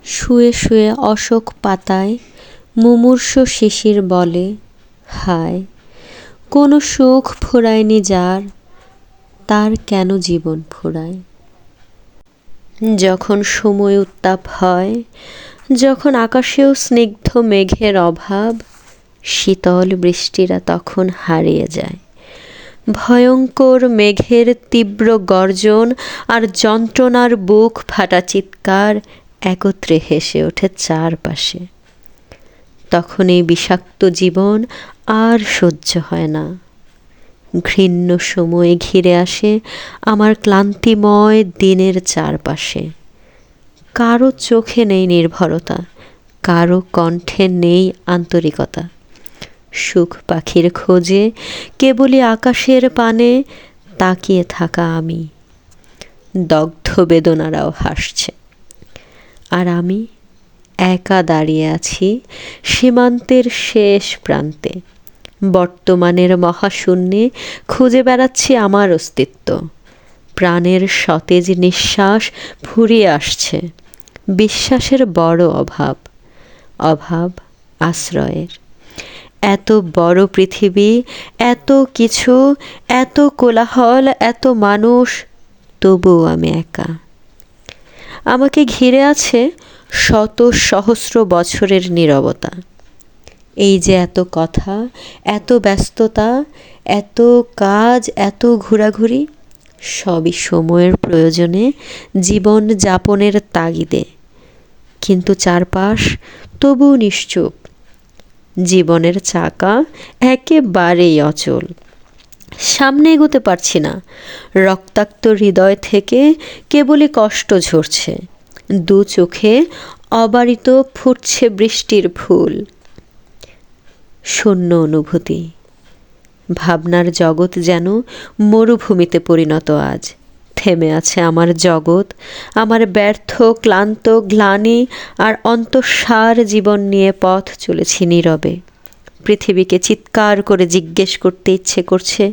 শুয়ে শুয়ে অশোক পাতায় মুমূর্ষ শিশির বলে, হায়, কোনো সুখ ফুরায়নি যার, তার কেন জীবন ফুরায়। যখন সময় উত্তাপ হয়, যখন আকাশেও স্নিগ্ধ মেঘের অভাব, শীতল বৃষ্টিরা তখন হারিয়ে যায়। ভয়ঙ্কর মেঘের তীব্র গর্জন আর যন্ত্রণার বুক ফাটা চিৎকার একত্রে হেসে ওঠে চারপাশে। তখন এই বিষাক্ত জীবন আর সহ্য হয় না। ঘৃণ্য সময়ে ঘিরে আসে আমার ক্লান্তিময় দিনের চারপাশে। কারো চোখে নেই নির্ভরতা, কারো কণ্ঠে নেই আন্তরিকতা। সুখ পাখির খোঁজে কেবলই আকাশের পানে তাকিয়ে থাকা আমি। দগ্ধ বেদনারাও হাসছে, আর আমি একা দাঁড়িয়ে আছি সীমান্তের শেষ প্রান্তে। বর্তমানের মহাশূন্যে খুঁজে বেড়াচ্ছি আমার অস্তিত্ব। প্রাণের সতেজ নিঃশ্বাস ফুরিয়ে আসছে। বিশ্বাসের বড় অভাব, অভাব আশ্রয়ের। এত বড় পৃথিবী, এত কিছু, এত কোলাহল, এত মানুষ, তবুও আমি একা। আমাকে ঘিরে আছে শত সহস্র বছরের নীরবতা। এই যে এত কথা, এত ব্যস্ততা, এত কাজ, এত ঘোরাঘুরি, সবই সময়ের প্রয়োজনে, জীবন যাপনের তাগিদে। কিন্তু চারপাশ তবুও নিশ্চুপ। জীবনের চাকা একেবারেই অচল। সামনে এগোতে পারছি না। রক্তাক্ত হৃদয় থেকে কেবলই কষ্ট ঝরছে। দু চোখে অবারিত ফুটছে বৃষ্টির ফুল। শূন্য অনুভূতি। ভাবনার জগৎ যেন মরুভূমিতে পরিণত আজ। থেমে আছে আমার জগৎ, আমার ব্যর্থ, ক্লান্ত, গ্লানি আর অন্তঃসার জীবন নিয়ে পথ চলেছি নীরবে। পৃথিবীকে চিৎকার করে জিজ্ঞেস করতে ইচ্ছে করছে,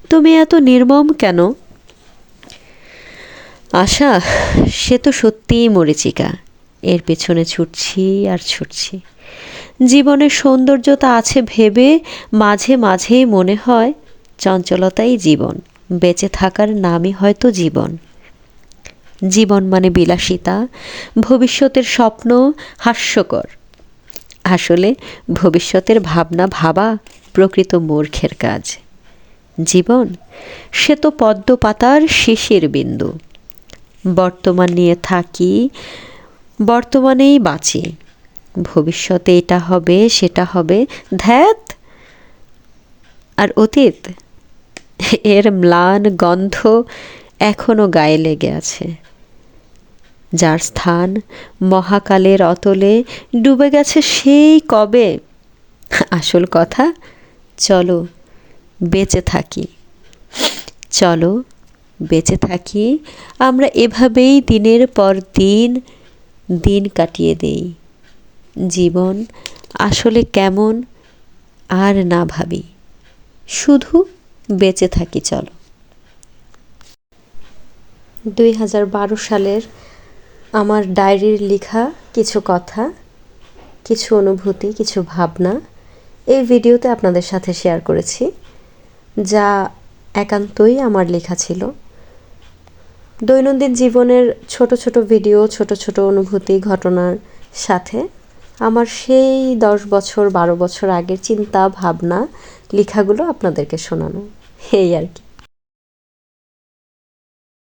তুমি এত নির্মম কেন? আশা, সে তো সত্যিই মরীচিকা। এর পেছনে ছুটছি আর ছুটছি। জীবনের সৌন্দর্যতা আছে ভেবে মাঝে মাঝেই মনে হয় চঞ্চলতাই জীবন। বেঁচে থাকার নামই হয়তো জীবন। জীবন মানে বিলাসিতা, ভবিষ্যতের স্বপ্ন, হাস্যকর। আসলে ভবিষ্যতের ভাবনা ভাবা প্রকৃত মূর্খের কাজ। জীবন সে তো পদ্ম পাতার শিশির বিন্দু। বর্তমান নিয়ে থাকি, বর্তমানেই বাঁচি। ভবিষ্যতে এটা হবে, সেটা হবে, ধ্যাত। আর অতীত, এর ম্লান গন্ধ এখনো গায়ে লেগে আছে। যার স্থান মহাকালের অতলে ডুবে গেছে সেই কবে। আসল কথা, চলো বেঁচে থাকি, চলো বেঁচে থাকি। আমরা এভাবেই দিনের পর দিন দিন কাটিয়ে দেই। জীবন আসলে কেমন আর না ভাবি, শুধু বেঁচে থাকি চলো। 2012 সালের আমার ডায়েরির লেখা কিছু কথা, কিছু অনুভূতি, কিছু ভাবনা এই ভিডিওতে আপনাদের সাথে শেয়ার করেছি, যা একান্তই আমার লেখা ছিল। দৈনন্দিন জীবনের ছোট ছোট ভিডিও, ছোট ছোট অনুভূতি, ঘটনার সাথে আমার সেই 10 বছর 12 বছর আগের চিন্তা ভাবনা লেখাগুলো আপনাদেরকে শোনানো, এই আর কি।